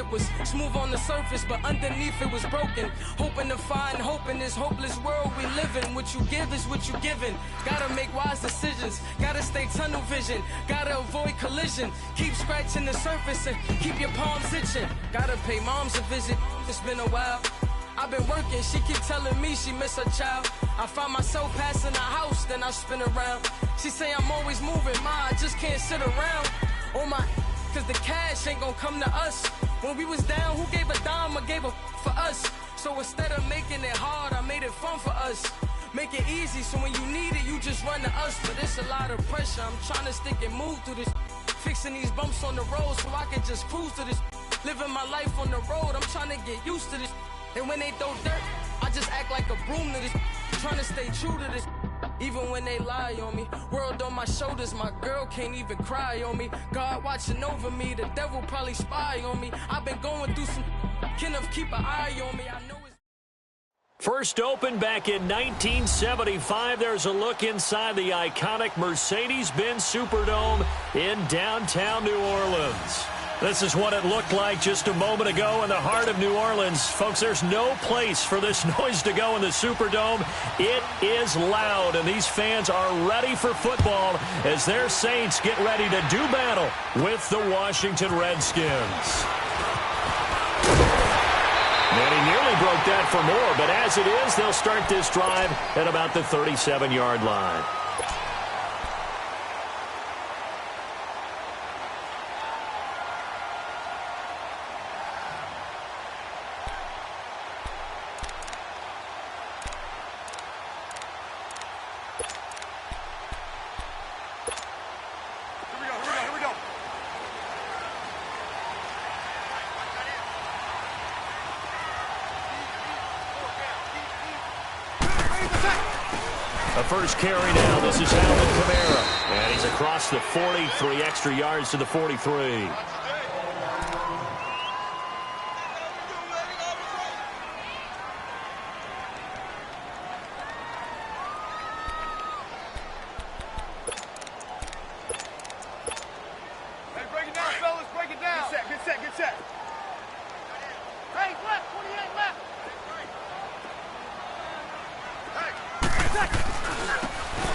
it was smooth on the surface, but underneath it was broken. Hoping to find hope in this hopeless world we live in. What you give is what you given. Gotta make wise decisions. Gotta stay tunnel vision. Gotta avoid collision. Keep scratching the surface and keep your palms itching. Gotta pay moms a visit. It's been a while. I've been working, she keep telling me she miss her child. I find myself passing the house, then I spin around. She say I'm always moving, ma, I just can't sit around. Oh my, cause the cash ain't gonna come to us. When we was down, who gave a dime or gave a for us? So instead of making it hard, I made it fun for us. Make it easy, so when you need it, you just run to us. But it's a lot of pressure, I'm trying to stick and move through this. Fixing these bumps on the road so I can just cruise to this. Living my life on the road, I'm trying to get used to this. And when they throw dirt, I just act like a broom to this. Trying to stay true to this. Even when they lie on me. World on my shoulders, my girl can't even cry on me. God watching over me, the devil probably spy on me. I've been going through some, Kenneth keep an eye on me. I know it's... First opened back in 1975. There's a look inside the iconic Mercedes-Benz Superdome in downtown New Orleans. This is what it looked like just a moment ago in the heart of New Orleans. Folks, there's no place for this noise to go in the Superdome. It is loud, and these fans are ready for football as their Saints get ready to do battle with the Washington Redskins. And he nearly broke that for more, but as it is, they'll start this drive at about the 37-yard line. First carry now. This is Alvin Kamara. And he's across the 40, 3 extra yards to the 43.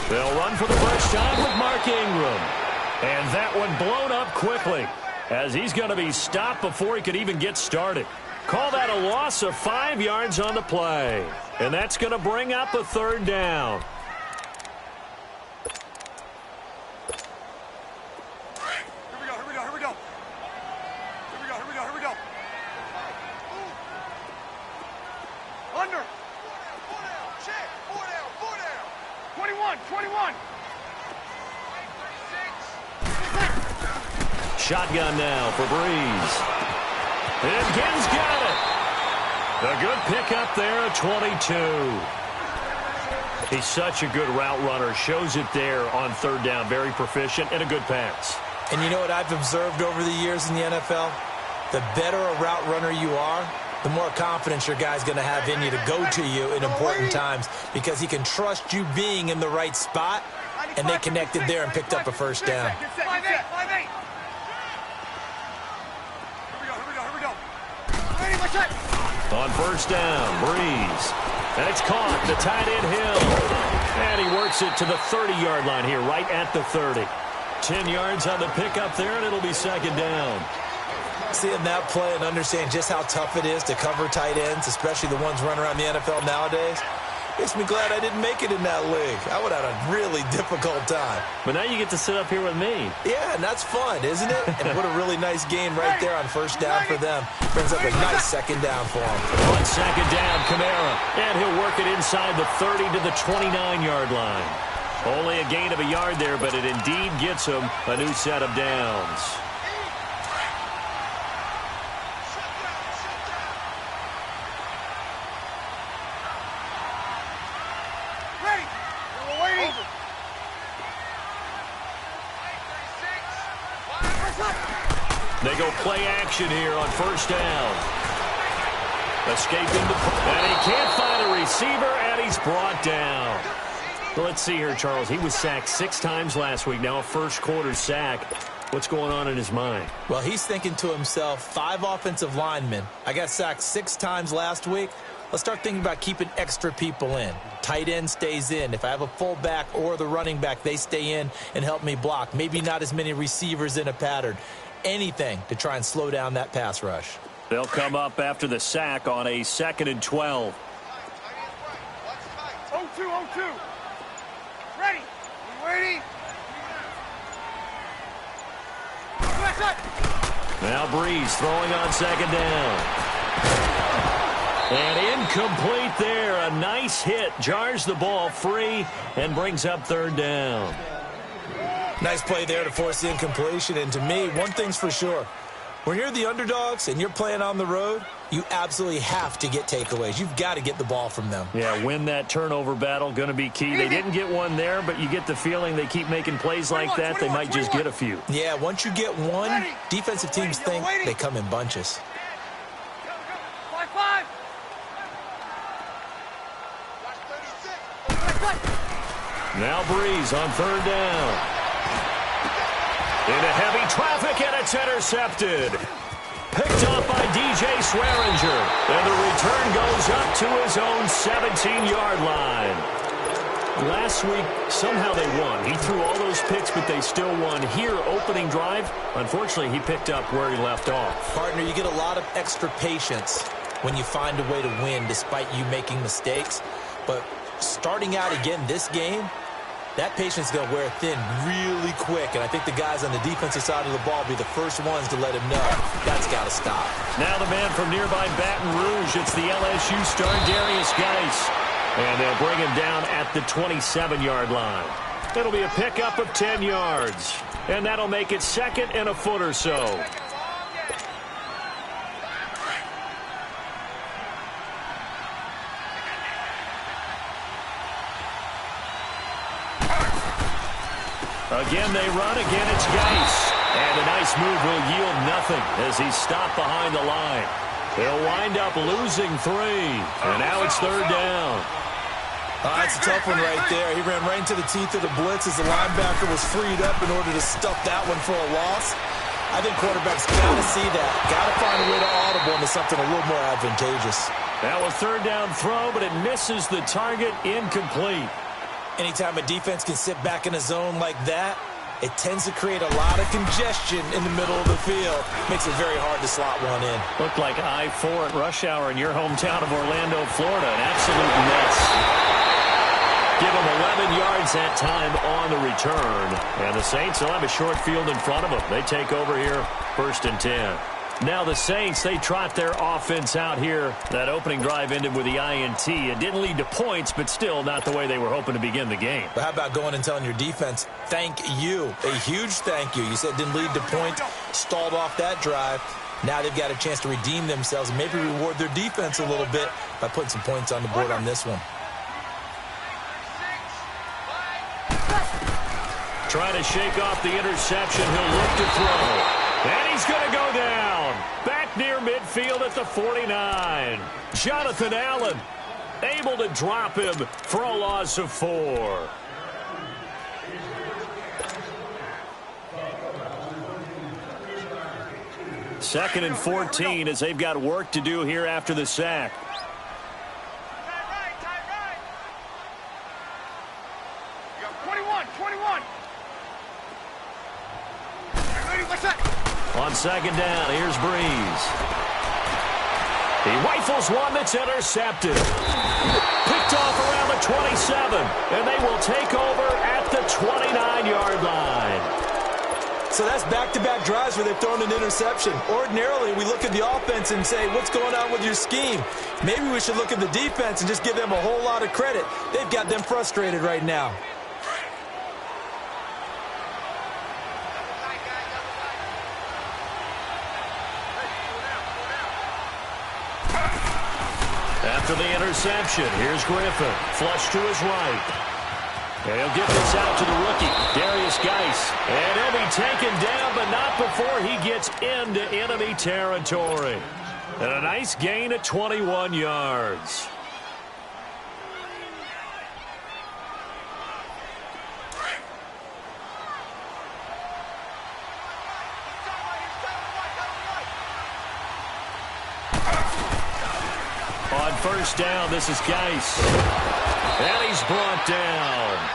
They'll run for the first time with Mark Ingram. And that one blown up quickly as he's going to be stopped before he could even get started. Call that a loss of 5 yards on the play. And that's going to bring up a third down. Shotgun now for Breeze. And Gibbs got it. A good pickup there at 22. He's such a good route runner. Shows it there on third down. Very proficient and a good pass. And you know what I've observed over the years in the NFL? The better a route runner you are, the more confidence your guy's going to have in you to go to you in important times because he can trust you being in the right spot, and they connected there and picked up a first down. On first down, Breeze. And it's caught, the tight end Hill. And he works it to the 30-yard line here, right at the 30. 10 yards on the pickup there, and it'll be second down. Seeing that play and understanding just how tough it is to cover tight ends, especially the ones running around the NFL nowadays, makes me glad I didn't make it in that league. I would have had a really difficult time. But now you get to sit up here with me. Yeah, and that's fun, isn't it? And what a really nice game right there on first down for them. Brings up a nice second down for them. On second down, Kamara. And he'll work it inside the 30 to the 29-yard line. Only a gain of a yard there, but it indeed gets him a new set of downs. They go play action here on first down. Escape into and he can't find a receiver, and he's brought down. Well, let's see here, Charles. He was sacked 6 times last week. Now a first quarter sack. What's going on in his mind? Well, he's thinking to himself, 5 offensive linemen. I got sacked 6 times last week. Let's start thinking about keeping extra people in. Tight end stays in. If I have a fullback or the running back, they stay in and help me block. Maybe not as many receivers in a pattern. Anything to try and slow down that pass rush. They'll come up after the sack on a 2nd and 12. 0-2. Ready. You ready? Now Breeze throwing on 2nd down. And incomplete there. A nice hit. Jars the ball free and brings up 3rd down. Nice play there to force the incompletion. And to me, one thing's for sure. When you're the underdogs and you're playing on the road, you absolutely have to get takeaways. You've got to get the ball from them. Yeah, win that turnover battle. Going to be key. They didn't get one there, but you get the feeling they keep making plays like that. They might just get a few. Yeah, once you get one, defensive teams think they come in bunches. 5-5. Now Breeze on 3rd down. Into heavy traffic, and it's intercepted. Picked up by DJ Swearinger. And the return goes up to his own 17-yard line. Last week, somehow they won. He threw all those picks, but they still won. Here, opening drive, unfortunately, he picked up where he left off. Partner, you get a lot of extra patience when you find a way to win despite you making mistakes. But starting out again this game, that patience is going to wear thin really quick, and I think the guys on the defensive side of the ball will be the first ones to let him know that's got to stop. Now the man from nearby Baton Rouge, it's the LSU star Darius Geis, and they'll bring him down at the 27-yard line. It'll be a pickup of 10 yards, and that'll make it 2nd and a foot or so. Again, they run. Again, it's Geis. And a nice move will yield nothing as he's stopped behind the line. They'll wind up losing 3. And now it's 3rd down. That's a tough one right there. He ran right into the teeth of the blitz as the linebacker was freed up in order to stuff that one for a loss. I think quarterbacks got to see that. Got to find a way to audible into something a little more advantageous. That was 3rd down throw, but it misses the target. Incomplete. Anytime a defense can sit back in a zone like that, it tends to create a lot of congestion in the middle of the field. Makes it very hard to slot one in. Looked like I-4 at rush hour in your hometown of Orlando, Florida. An absolute mess. Give them 11 yards that time on the return. And the Saints will have a short field in front of them. They take over here, 1st and 10. Now the Saints, they trot their offense out here. That opening drive ended with the INT. It didn't lead to points, but still not the way they were hoping to begin the game. But how about going and telling your defense, thank you, a huge thank you. You said it didn't lead to points, stalled off that drive. Now they've got a chance to redeem themselves and maybe reward their defense a little bit by putting some points on the board on this one. Trying to shake off the interception. He'll look to throw. And he's going to go down. Back near midfield at the 49. Jonathan Allen able to drop him for a loss of 4. Second and 14 as they've got work to do here after the sack. On 2nd down, here's Breeze. He rifles one that's intercepted. Picked off around the 27, and they will take over at the 29-yard line. So that's back-to-back drives where they've thrown an interception. Ordinarily, we look at the offense and say, what's going on with your scheme? Maybe we should look at the defense and just give them a whole lot of credit. They've got them frustrated right now. After the interception, here's Griffin. Flush to his right. And he'll get this out to the rookie, Darius Geis. And he'll be taken down, but not before he gets into enemy territory. And a nice gain at 21 yards. On first down, this is Geis. And he's brought down.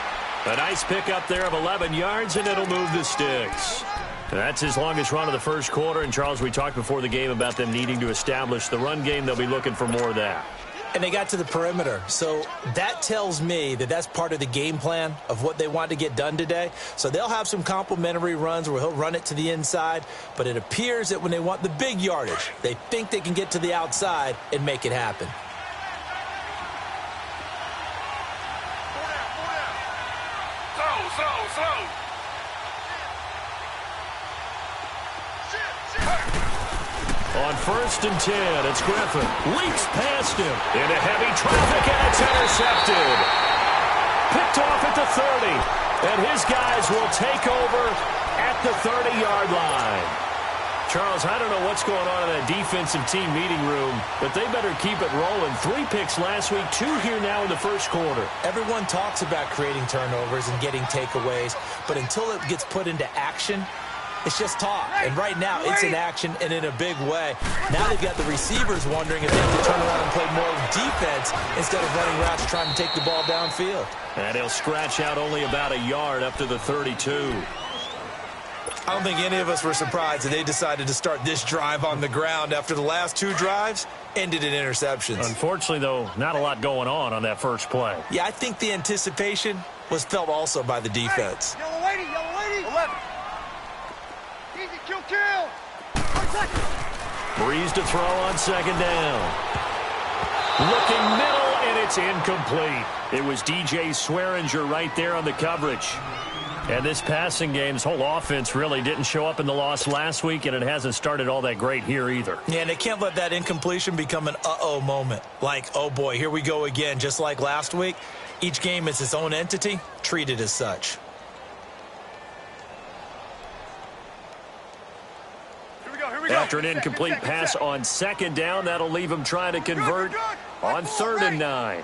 A nice pickup there of 11 yards, and it'll move the sticks. That's his longest run of the first quarter. And, Charles, we talked before the game about them needing to establish the run game. They'll be looking for more of that. And they got to the perimeter. So that tells me that that's part of the game plan of what they want to get done today. So they'll have some complimentary runs where he'll run it to the inside. But it appears that when they want the big yardage, they think they can get to the outside and make it happen. Slow. On first and 10, it's Griffin. Leaps past him into heavy traffic, and it's intercepted. Picked off at the 30, and his guys will take over at the 30-yard line. Charles, I don't know what's going on in that defensive team meeting room, but they better keep it rolling. 3 picks last week, 2 here now in the first quarter. Everyone talks about creating turnovers and getting takeaways, but until it gets put into action, it's just talk. And right now, it's in action and in a big way. Now they've got the receivers wondering if they have to turn around and play more defense instead of running routes trying to take the ball downfield. And he'll scratch out only about a yard up to the 32. I don't think any of us were surprised that they decided to start this drive on the ground after the last 2 drives ended in interceptions. Unfortunately, though, not a lot going on that first play. Yeah, I think the anticipation was felt also by the defense. Hey, yellow lady. 11. Easy, kill. 1 second. Breeze to throw on second down. Looking middle, and it's incomplete. It was DJ Swearinger right there on the coverage. And this passing game's whole offense really didn't show up in the loss last week, and it hasn't started all that great here either. Yeah, and they can't let that incompletion become an uh-oh moment. Like, oh boy, here we go again, just like last week. Each game is its own entity, treated as such. Here we go. After an incomplete pass on second down, that'll leave him trying to convert on 3rd and 9.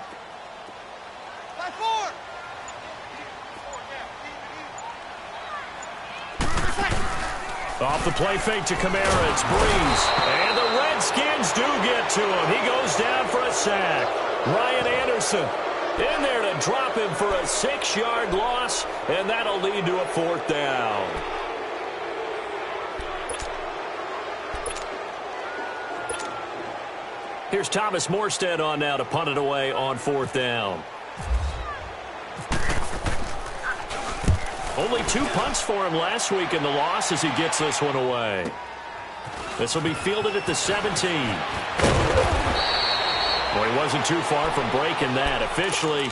Last 4. Off the play fake to Kamara, it's Breeze. And the Redskins do get to him. He goes down for a sack. Ryan Anderson in there to drop him for a 6-yard loss, and that'll lead to a 4th down. Here's Thomas Morstead on now to punt it away on 4th down. Only 2 punts for him last week in the loss as he gets this one away. This will be fielded at the 17. Well, he wasn't too far from breaking that. Officially,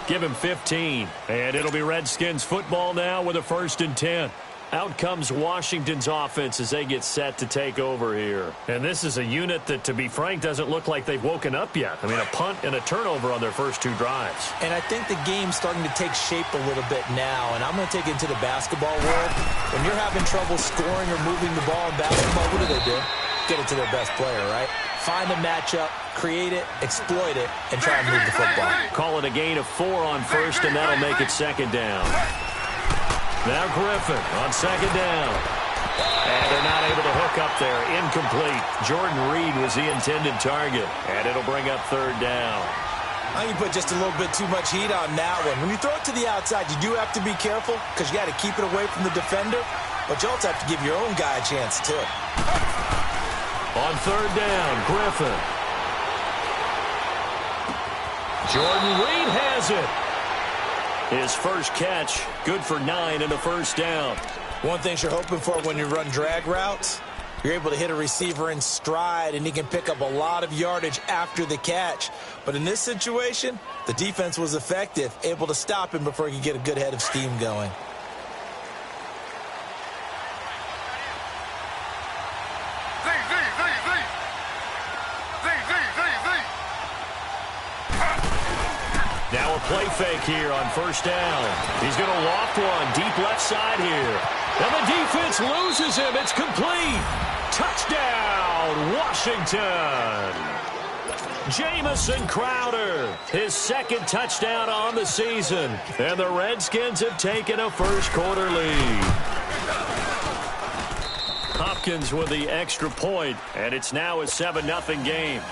give him 15. And it'll be Redskins football now with a 1st and 10. Out comes Washington's offense as they get set to take over here. And this is a unit that, to be frank, doesn't look like they've woken up yet. I mean, a punt and a turnover on their first 2 drives. And I think the game's starting to take shape a little bit now. And I'm going to take it into the basketball world. When you're having trouble scoring or moving the ball in basketball, what do? Get it to their best player, right? Find a matchup, create it, exploit it, and try and move the football. Call it a gain of 4 on first, and that'll make it 2nd down. Now Griffin on 2nd down. And they're not able to hook up there. Incomplete. Jordan Reed was the intended target. And it'll bring up 3rd down. I think you put just a little bit too much heat on that one. When you throw it to the outside, you do have to be careful because you got to keep it away from the defender. But you also have to give your own guy a chance, too. On 3rd down, Griffin. Jordan Reed has it. His first catch, good for 9 and a 1st down. One thing you're hoping for when you run drag routes, you're able to hit a receiver in stride, and he can pick up a lot of yardage after the catch. But in this situation, the defense was effective, able to stop him before he could get a good head of steam going. Now a play fake here on 1st down. He's going to loft one deep left side here. And the defense loses him. It's complete. Touchdown, Washington. Jamison Crowder, his 2nd touchdown on the season. And the Redskins have taken a first quarter lead. Hopkins with the extra point, and it's now a 7-0 game.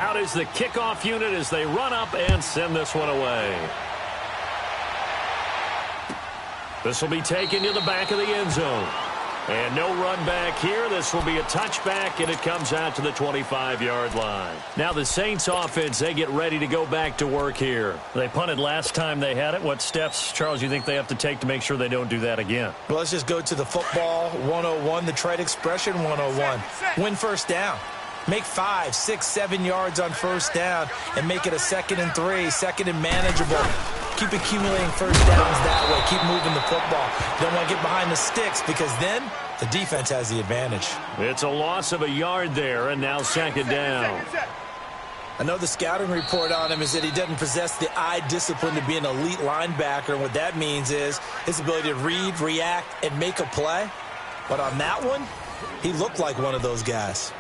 Out is the kickoff unit as they run up and send this one away. This will be taken to the back of the end zone. And no run back here. This will be a touchback, and it comes out to the 25-yard line. Now the Saints offense, they get ready to go back to work here. They punted last time they had it. What steps, Charles, you think they have to take to make sure they don't do that again? Well, let's just go to the football 101, the trade expression 101. Win first down. Make 5, 6, 7 yards on first down and make it a 2nd and 3, 2nd and manageable. Keep accumulating first downs that way. Keep moving the football. You don't want to get behind the sticks because then the defense has the advantage. It's a loss of a yard there, and now 2nd down. I know the scouting report on him is that he doesn't possess the eye discipline to be an elite linebacker. And what that means is his ability to read, react, and make a play. But on that one, he looked like one of those guys.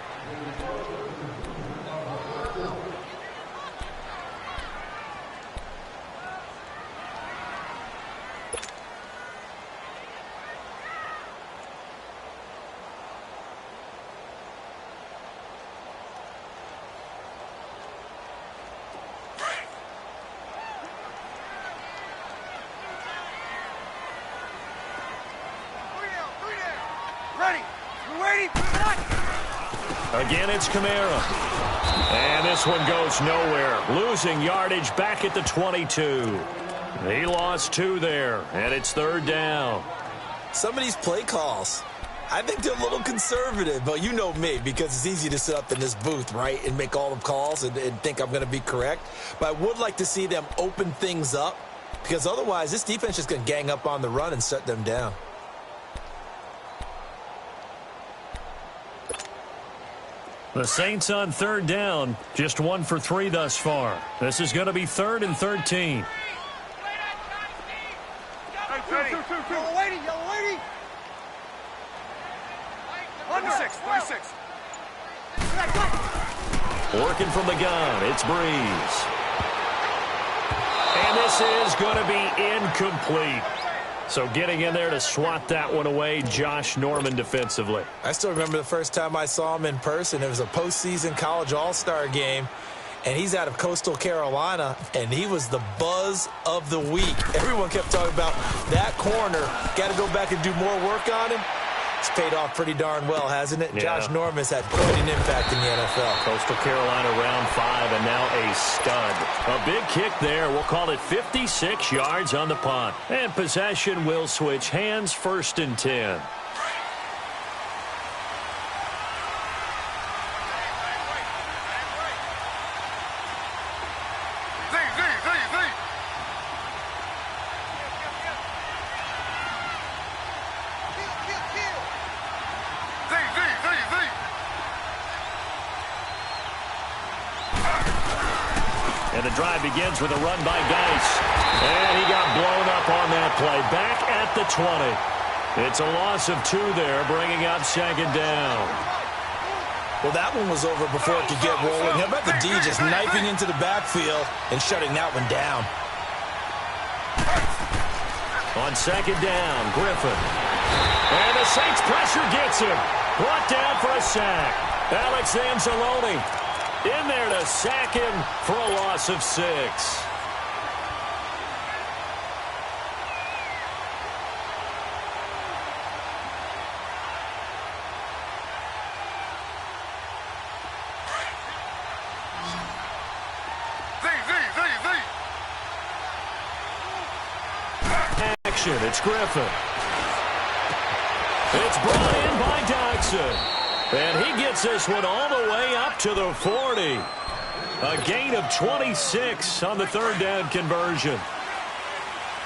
Again, it's Kamara. And this one goes nowhere. Losing yardage back at the 22. He lost 2 there, and it's 3rd down. Some of these play calls, I think they're a little conservative, but you know me, because it's easy to sit up in this booth, right, and make all the calls and think I'm going to be correct. But I would like to see them open things up, because otherwise this defense is going to gang up on the run and shut them down. The Saints on 3rd down, just 1 for 3 thus far. This is going to be 3rd and 13. Yellow lady. 36. Working from the gun, it's Breeze. And this is going to be incomplete. So getting in there to swat that one away, Josh Norman defensively. I still remember the first time I saw him in person. It was a postseason college all-star game, and he's out of Coastal Carolina, and he was the buzz of the week. Everyone kept talking about that corner. Got to go back and do more work on him. It's paid off pretty darn well, hasn't it? Yeah. Josh Norman's had quite an impact in the NFL. Coastal Carolina round 5 and now a stud. A big kick there. We'll call it 56 yards on the punt. And possession will switch hands, 1st and 10. And the drive begins with a run by Geis. And he got blown up on that play. Back at the 20. It's a loss of 2 there, bringing up 2nd down. Well, that one was over before it could get rolling. How about the D just knifing into the backfield and shutting that one down? On 2nd down, Griffin. And the Saints pressure gets him. Brought down for a sack. Alex Anzalone in there to sack him for a loss of 6. Action, it's Griffin. It's brought in by Dodson. And he gets this one all the way up to the 40. A gain of 26 on the 3rd down conversion.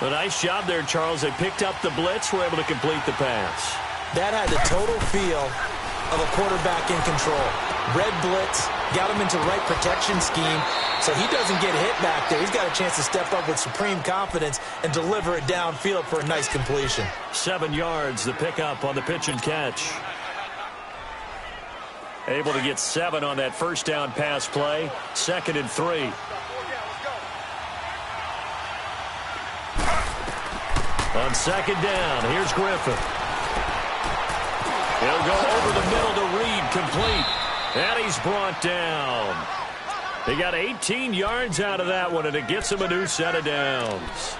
A nice job there, Charles. They picked up the blitz, were able to complete the pass. That had the total feel of a quarterback in control. Red blitz, got him into right protection scheme, so he doesn't get hit back there. He's got a chance to step up with supreme confidence and deliver it downfield for a nice completion. 7 yards, the pickup on the pitch and catch. Able to get 7 on that 1st down pass play. 2nd and 3. On 2nd down, here's Griffin. He'll go over the middle to Reed, complete. And he's brought down. They got 18 yards out of that one, and it gets them a new set of downs.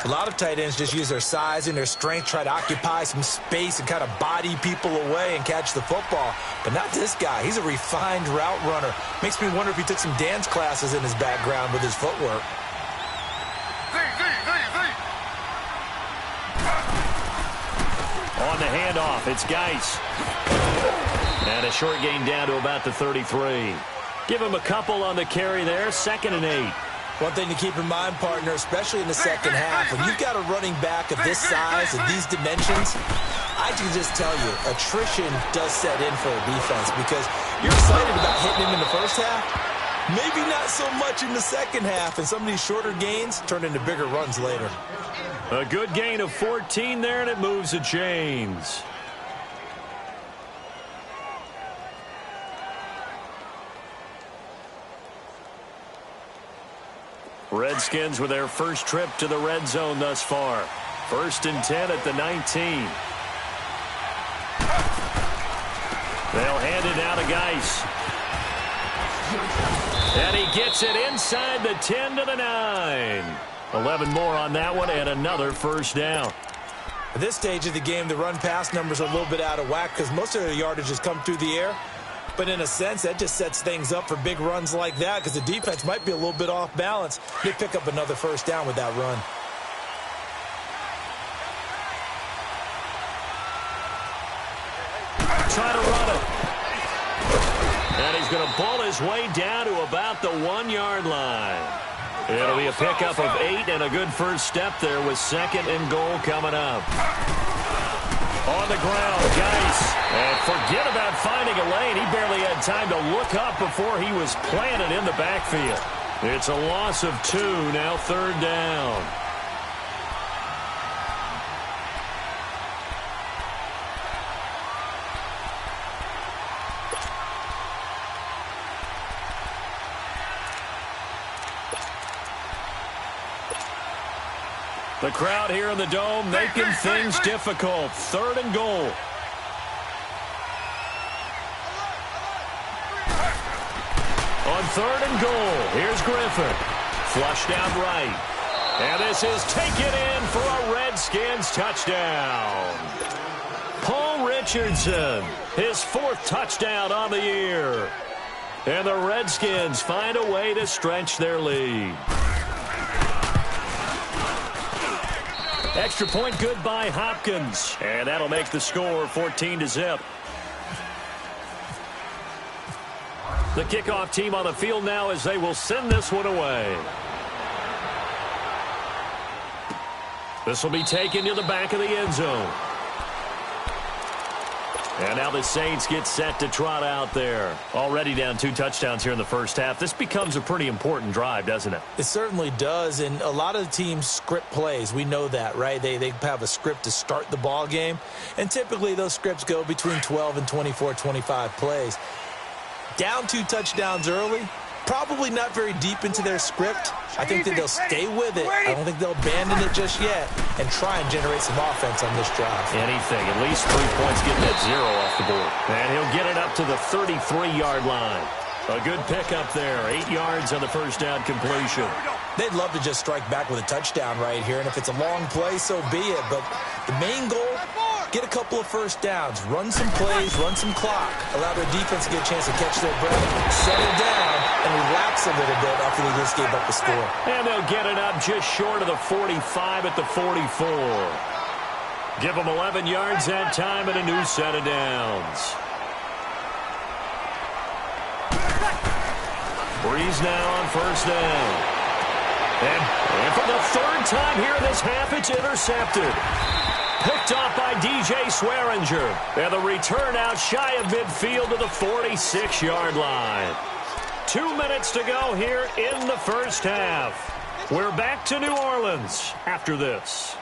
A lot of tight ends just use their size and their strength, try to occupy some space and kind of body people away and catch the football. But not this guy. He's a refined route runner. Makes me wonder if he took some dance classes in his background with his footwork. On the handoff, it's Geis. And a short gain down to about the 33. Give him a couple on the carry there, 2nd and 8. One thing to keep in mind, partner, especially in the second half, when you've got a running back of this size and these dimensions, I can just tell you, attrition does set in for a defense because you're excited about hitting him in the first half. Maybe not so much in the second half, and some of these shorter gains turn into bigger runs later. A good gain of 14 there, and it moves the chains. Redskins with their first trip to the red zone thus far. 1st and 10 at the 19. They'll hand it out to Geis. And he gets it inside the 10 to the 9. 11 more on that one and another first down. At this stage of the game, the run-pass numbers are a little bit out of whack because most of their yardage has come through the air. But in a sense, that just sets things up for big runs like that because the defense might be a little bit off balance. They pick up another first down with that run. Try to run it. And he's going to ball his way down to about the 1-yard line. It'll be a pickup of 8 and a good first step there with 2nd and goal coming up. On the ground, Geis. And forget about finding a lane. He barely had time to look up before he was planted in the backfield. It's a loss of 2, now 3rd down. The crowd here in the Dome making things difficult. 3rd and goal. On 3rd and goal, here's Griffin. Flushed out right. And this is taken in for a Redskins touchdown. Paul Richardson, his 4th touchdown on the year. And the Redskins find a way to stretch their lead. Extra point good by Hopkins. And that'll make the score 14-0. The kickoff team on the field now as they will send this one away. This will be taken to the back of the end zone. And now the Saints get set to trot out there. Already down 2 touchdowns here in the first half. This becomes a pretty important drive, doesn't it? It certainly does, and a lot of the teams script plays. We know that, right? They have a script to start the ball game, and typically those scripts go between 12 and 24, 25 plays. Down 2 touchdowns early, probably not very deep into their script. I think that they'll stay with it. I don't think they'll abandon it just yet and try and generate some offense on this drive. Anything. At least 3 points getting that 0 off the board. And he'll get it up to the 33-yard line. A good pickup there. 8 yards on the first down completion. They'd love to just strike back with a touchdown right here, and if it's a long play, so be it. But the main goal, get a couple of first downs, run some plays, run some clock, allow their defense to get a chance to catch their breath, settle down, and relax a little bit after they just gave up the score. And they'll get it up just short of the 45 at the 44. Give them 11 yards that time and a new set of downs. Breeze now on first down. And for the 3rd time here in this half, it's intercepted. Picked off by DJ Swearinger. And the return out shy of midfield to the 46-yard line. 2 minutes to go here in the first half. We're back to New Orleans after this.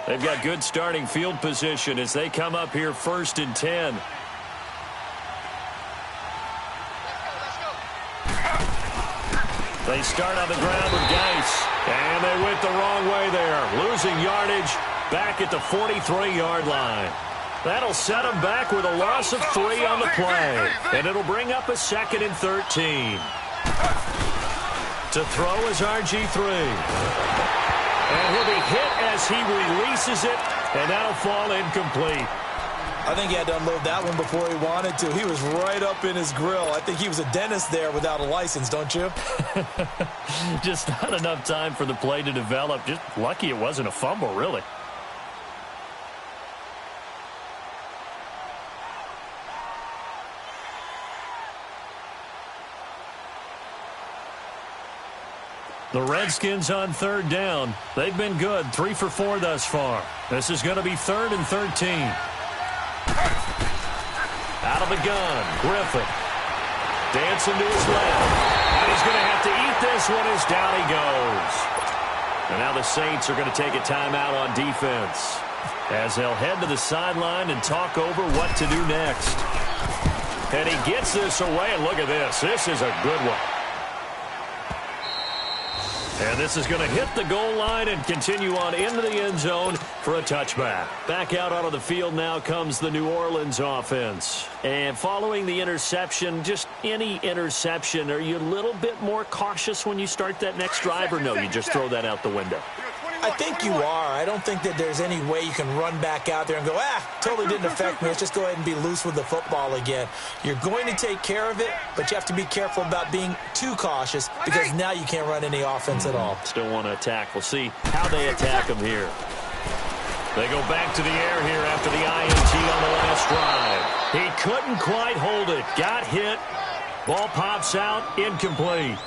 They've got good starting field position as they come up here 1st and 10. They start on the ground with Geis. And they went the wrong way there. Losing yardage back at the 43-yard line. That'll set him back with a loss of 3 on the play. And it'll bring up a 2nd and 13. To throw is RG3. And he'll be hit as he releases it, and that'll fall incomplete. I think he had to unload that one before he wanted to. He was right up in his grill. I think he was a dentist there without a license, don't you? Just not enough time for the play to develop. Just lucky it wasn't a fumble, really. The Redskins on 3rd down. They've been good, 3 for 4 thus far. This is going to be 3rd and 13. Out of the gun, Griffin. Dancing to his left. And he's going to have to eat this one as down he goes. And now the Saints are going to take a timeout on defense as they'll head to the sideline and talk over what to do next. And he gets this away, and look at this. This is a good one. And this is going to hit the goal line and continue on into the end zone for a touchback. Back out onto the field now comes the New Orleans offense. And following the interception, just any interception, are you a little bit more cautious when you start that next drive, or no, you just throw that out the window? I think you are. I don't think that there's any way you can run back out there and go, totally didn't affect me. Let's just go ahead and be loose with the football again. You're going to take care of it, but you have to be careful about being too cautious because now you can't run any offense at all. Still want to attack. We'll see how they attack them here. They go back to the air here after the INT on the last drive. He couldn't quite hold it. Got hit. Ball pops out. Incomplete.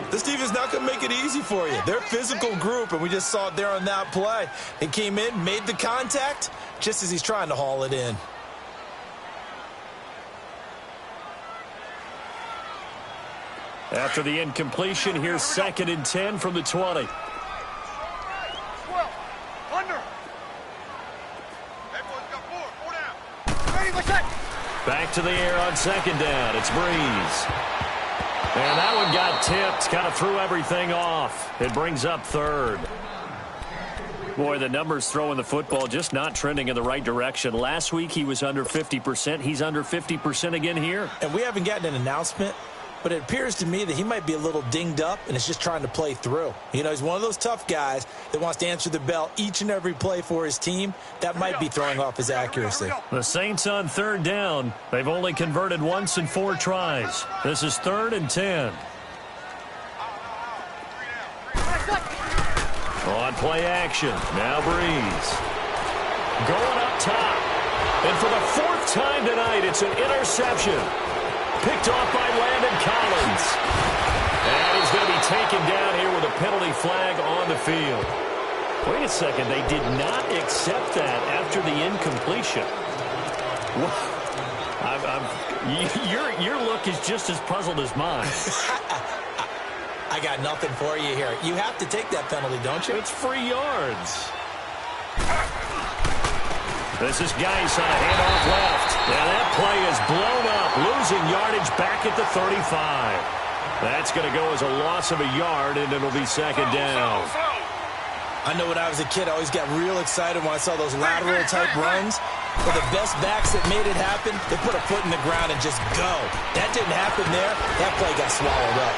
This defense is not going to make it easy for you. They're a physical group, and we just saw it there on that play. He came in, made the contact, just as he's trying to haul it in. After the incompletion, here's 2nd and 10 from the 20. 12. Under. Everyone's got 4 down. Ready, what's that? Back to the air on 2nd down. It's Breeze. And that one got tipped, kind of threw everything off. It brings up 3rd. Boy, the numbers throwing the football just not trending in the right direction. Last week he was under 50%. He's under 50% again here. And we haven't gotten an announcement, but it appears to me that he might be a little dinged up and is just trying to play through. You know, he's one of those tough guys that wants to answer the bell each and every play for his team. That might be throwing off his accuracy. The Saints on 3rd down. They've only converted once in 4 tries. This is 3rd and 10. On play action. Now Breeze. Going up top. And for the 4th time tonight, it's an interception. Picked off by Landon Collins. And he's going to be taken down here with a penalty flag on the field. Wait a second. They did not accept that after the incompletion. Your look is just as puzzled as mine. I got nothing for you here. You have to take that penalty, don't you? It's free yards. This is Geis on a handoff left. Now that play is blown up, losing yardage back at the 35. That's going to go as a loss of a yard, and it'll be 2nd down. I know when I was a kid, I always got real excited when I saw those lateral-type runs. But the best backs that made it happen, they put a foot in the ground and just go. That didn't happen there. That play got swallowed up.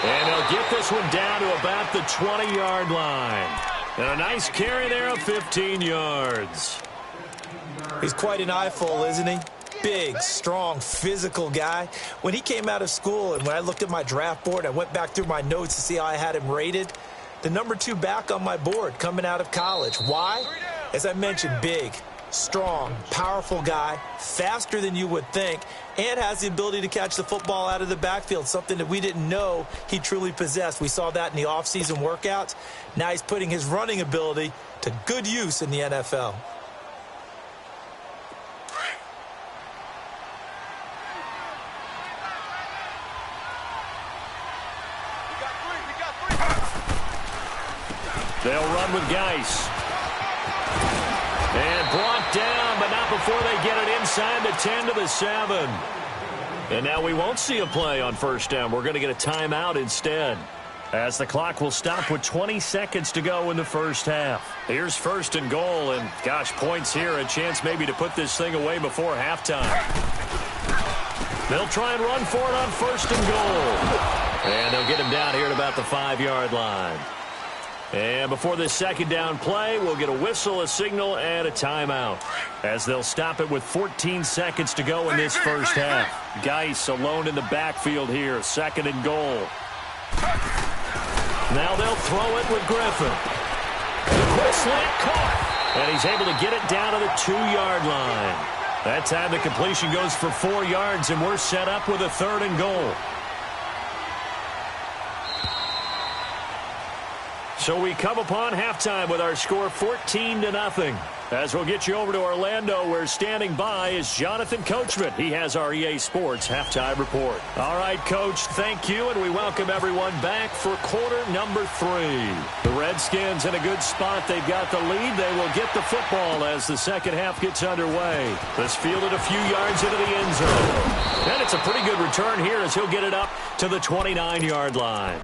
And they'll get this one down to about the 20-yard line. And a nice carry there of 15 yards. He's quite an eyeful, isn't he? Big, strong, physical guy. When he came out of school and when I looked at my draft board, I went back through my notes to see how I had him rated. The number 2 back on my board coming out of college. Why? As I mentioned, big, strong, powerful guy, faster than you would think, and has the ability to catch the football out of the backfield, something that we didn't know he truly possessed. We saw that in the offseason workouts. Now he's putting his running ability to good use in the NFL. They'll run with Geis. And brought down, but not before they get it inside the 10 to the 7. And now we won't see a play on 1st down. We're going to get a timeout instead. as the clock will stop with 20 seconds to go in the first half. Here's first and goal, and gosh, points here, a chance maybe to put this thing away before halftime. They'll try and run for it on first and goal. And they'll get him down here at about the 5-yard line. And before this second down play, we'll get a whistle, a signal, and a timeout, as they'll stop it with 14 seconds to go in this first half. Geis alone in the backfield here, second and goal. Now they'll throw it with Griffin. The quick slant caught, and he's able to get it down to the 2-yard line. That time the completion goes for 4 yards, and we're set up with a third and goal. So we come upon halftime with our score 14-0. As we'll get you over to Orlando, where standing by is Jonathan Coachman. He has our EA Sports halftime report. All right, Coach, thank you, and we welcome everyone back for quarter number 3. The Redskins in a good spot. They've got the lead. They will get the football as the second half gets underway. This fielded a few yards into the end zone. And it's a pretty good return here as he'll get it up to the 29-yard line.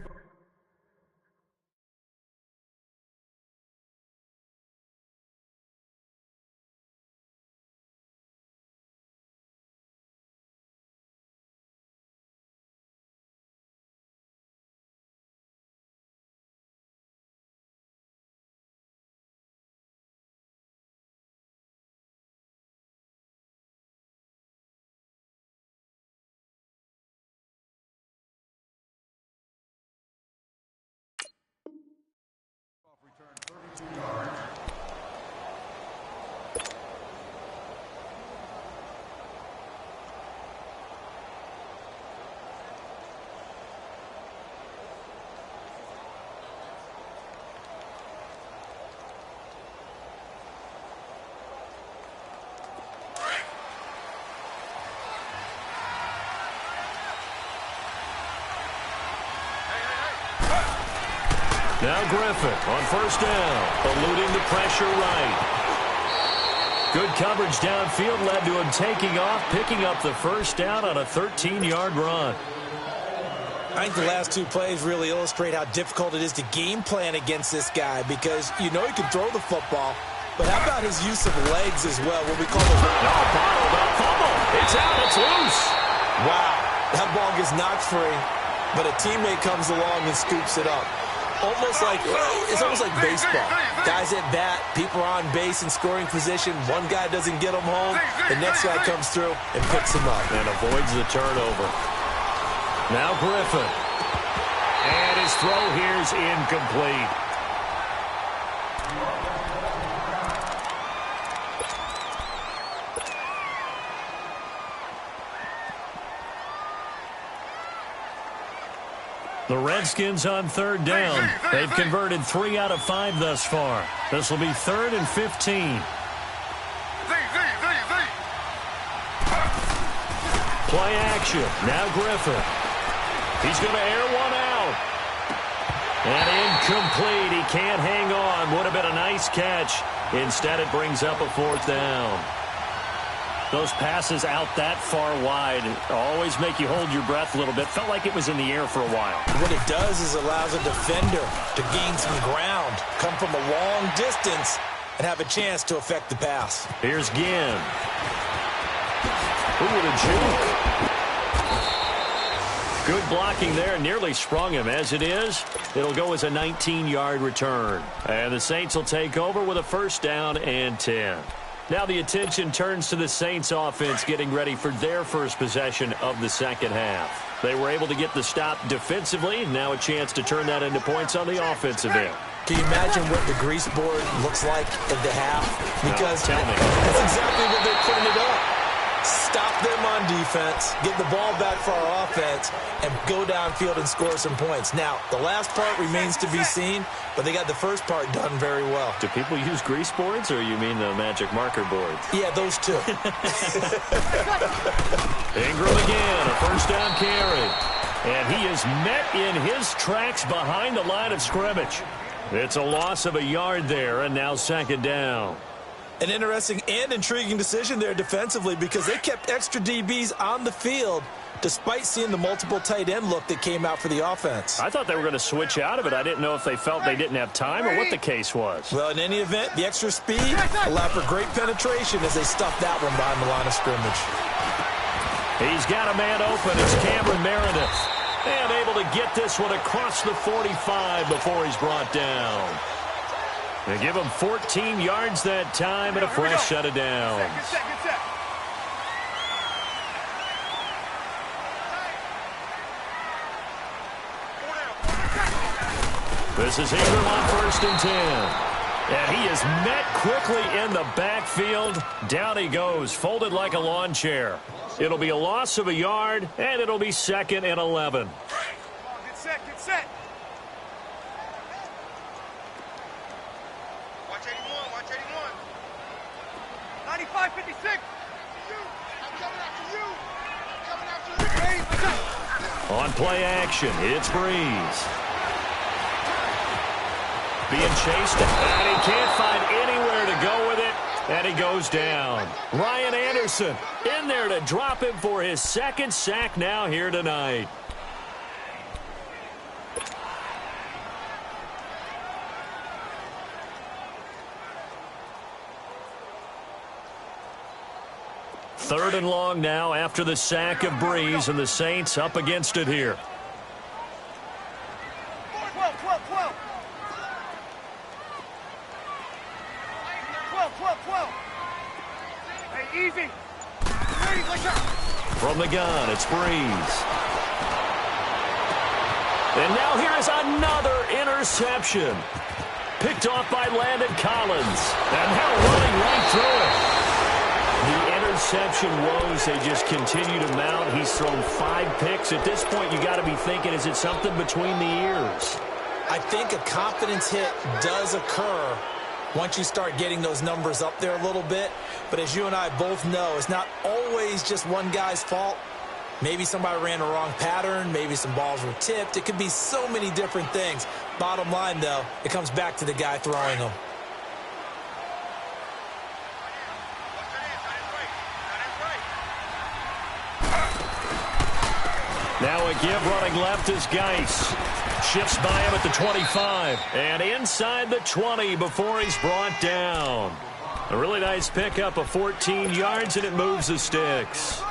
Now Griffin on first down, eluding the pressure right. Good coverage downfield led to him taking off, picking up the first down on a 13-yard run. I think the last 2 plays really illustrate how difficult it is to game plan against this guy, because you know he can throw the football, but how about his use of legs as well, what we call the bottled up fumble. It's out, it's loose. Wow, that ball gets knocked free, but a teammate comes along and scoops it up. It's almost like baseball. Guys at bat, people are on base in scoring position. One guy doesn't get them home. The next guy comes through and picks him up. And avoids the turnover. Now Griffin. And his throw here's incomplete. The Redskins on third down. They've converted 3 out of 5 thus far. This will be 3rd and 15. Play action. Now Griffin. He's going to air one out. And incomplete. He can't hang on. Would have been a nice catch. Instead, it brings up a 4th down. Those passes out that far wide always make you hold your breath a little bit. Felt like it was in the air for a while. What it does is allows a defender to gain some ground, come from a long distance, and have a chance to affect the pass. Here's Ginn. Ooh, with a juke. Good blocking there. Nearly sprung him. As it is, it'll go as a 19-yard return. And the Saints will take over with a first down and 10. Now the attention turns to the Saints offense getting ready for their first possession of the second half. They were able to get the stop defensively. Now a chance to turn that into points on the offensive end. Can you imagine what the grease board looks like at the half? Because tell me. That's exactly what they're putting it up. Stop them on defense, get the ball back for our offense, and go downfield and score some points. Now, the last part remains to be seen, but they got the first part done very well. Do people use grease boards, or you mean the magic marker boards? Yeah, those two. Ingram again, a first down carry. And he is met in his tracks behind the line of scrimmage. It's a loss of a yard there, and now second down. An interesting and intriguing decision there defensively, because they kept extra DBs on the field despite seeing the multiple tight end look that came out for the offense. I thought they were going to switch out of it. I didn't know if they felt they didn't have time or what the case was. Well, in any event, the extra speed allowed for great penetration as they stuffed that one behind the line of scrimmage. He's got a man open. It's Cameron Meredith. And able to get this one across the 45 before he's brought down. They give him 14 yards that time and a fresh set of downs. This is Ingram on 1st and 10. And he is met quickly in the backfield. Down he goes, folded like a lawn chair. It'll be a loss of a yard, and it'll be 2nd and 11. Get set, get set. Watch 81, watch 81. 95, 56. I'm coming after you. I'm coming after you. On play action, it's Breeze. Being chased, and he can't find anywhere to go with it, and he goes down. Ryan Anderson in there to drop him for his 2nd sack now here tonight. Third and long now after the sack of Breeze, and the Saints up against it here. 12. Hey, easy. From the gun, it's Breeze. And now here is another interception. Picked off by Landon Collins. And now running right through it. The interception woes, they just continue to mount. He's thrown 5 picks. At this point, you got to be thinking, is it something between the ears? I think a confidence hit does occur once you start getting those numbers up there a little bit. But as you and I both know, it's not always just one guy's fault. Maybe somebody ran the wrong pattern. Maybe some balls were tipped. It could be so many different things. Bottom line, though, it comes back to the guy throwing them. Now a give running left is Geis. Shifts by him at the 25. And inside the 20 before he's brought down. A really nice pickup of 14 yards, and it moves the sticks.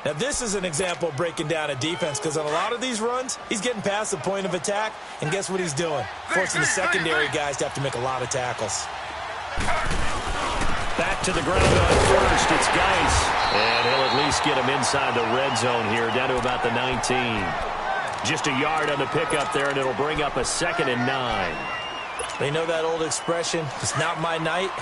Now, this is an example of breaking down a defense, because on a lot of these runs, he's getting past the point of attack, and guess what he's doing? Forcing the secondary guys to have to make a lot of tackles. Back to the ground on first, it's Geis. And he'll at least get him inside the red zone here, down to about the 19. Just a yard on the pickup there, and it'll bring up a 2nd and 9. They know that old expression, it's not my night.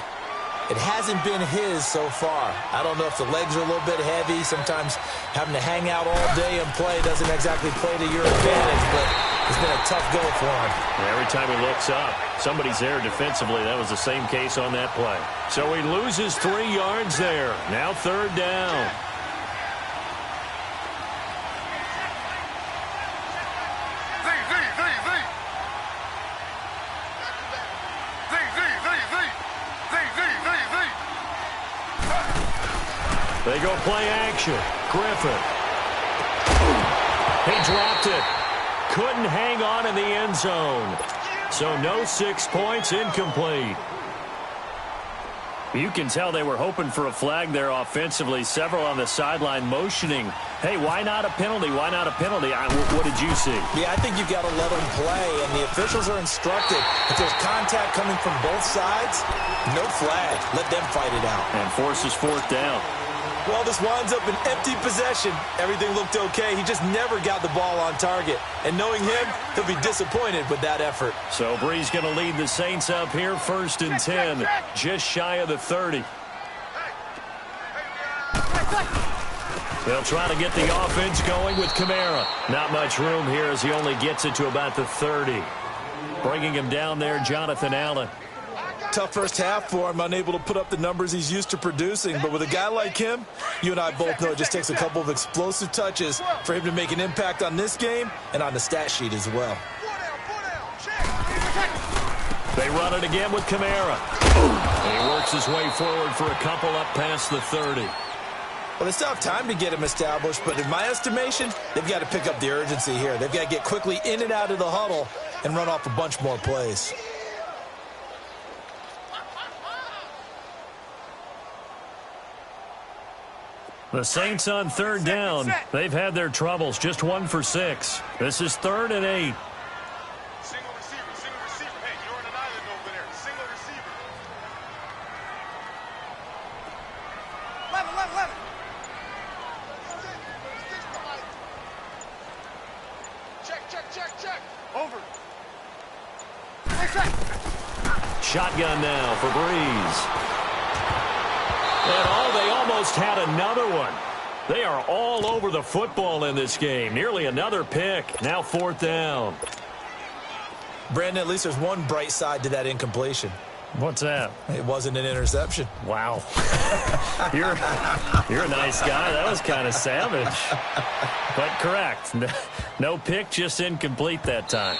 It hasn't been his so far. I don't know if the legs are a little bit heavy. Sometimes having to hang out all day and play doesn't exactly play to your advantage, but it's been a tough go for him. Every time he looks up, somebody's there defensively. That was the same case on that play. So he loses 3 yards there. Now 3rd down. They go play action. Griffin. He dropped it. Couldn't hang on in the end zone. So no 6 points, incomplete. You can tell they were hoping for a flag there offensively. Several on the sideline motioning. Hey, why not a penalty? Why not a penalty? What did you see? Yeah, I think you've got to let them play, and the officials are instructed. If there's contact coming from both sides, no flag. Let them fight it out. And forces 4th down. Well, this winds up an empty possession. Everything looked okay. He just never got the ball on target. And knowing him, he'll be disappointed with that effort. So Breeze going to lead the Saints up here, 1st and 10, just shy of the 30. They'll try to get the offense going with Kamara. Not much room here as he only gets it to about the 30. Bringing him down there, Jonathan Allen. Tough first half for him, unable to put up the numbers he's used to producing. But with a guy like him, you and I both know it just takes a couple of explosive touches for him to make an impact on this game and on the stat sheet as well. They run it again with Kamara. And he works his way forward for a couple up past the 30. Well, they still have time to get him established, but in my estimation, they've got to pick up the urgency here. They've got to get quickly in and out of the huddle and run off a bunch more plays. The Saints on third down. They've had their troubles. Just 1 for 6. This is 3rd and 8. Single receiver. Hey, you're on an island over there. Single receiver. 11. Check. Over. Shotgun now for Breeze. And they almost had another one. They are all over the football in this game. Nearly another pick. Now 4th down. Brandon, at least there's one bright side to that incompletion. What's that? It wasn't an interception. Wow. You're a nice guy. That was kind of savage. But correct. No pick, just incomplete that time.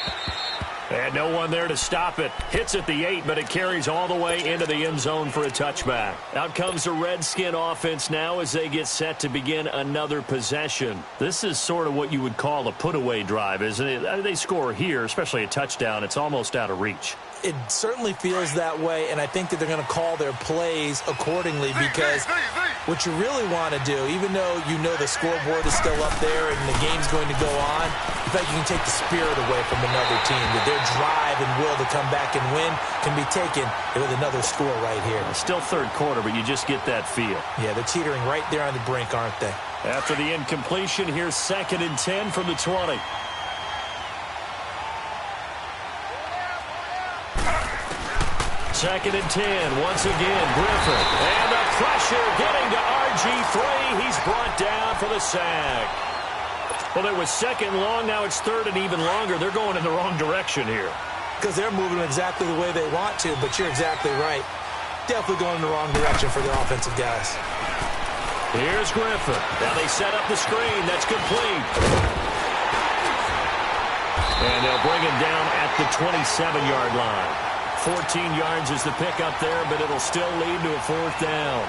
And no one there to stop it. Hits at the 8, but it carries all the way into the end zone for a touchback. Out comes the Redskin offense now as they get set to begin another possession. This is sort of what you would call a put-away drive, isn't it? They score here, especially a touchdown. It's almost out of reach. It certainly feels that way, and I think that they're going to call their plays accordingly because what you really want to do, even though you know the scoreboard is still up there and the game's going to go on, in fact, you can take the spirit away from another team. That their drive and will to come back and win can be taken with another score right here. It's still third quarter, but you just get that feel. Yeah, they're teetering right there on the brink, aren't they? After the incompletion, here's 2nd and 10 from the 20. Second and 10, once again, Griffin. And the pressure getting to RG3. He's brought down for the sack. Well, it was 2nd long, now it's 3rd and even longer. They're going in the wrong direction here. Because they're moving exactly the way they want to, but you're exactly right. Definitely going in the wrong direction for the offensive guys. Here's Griffin. Now they set up the screen. That's complete. And they'll bring him down at the 27-yard line. 14 yards is the pickup there, but it'll still lead to a 4th down.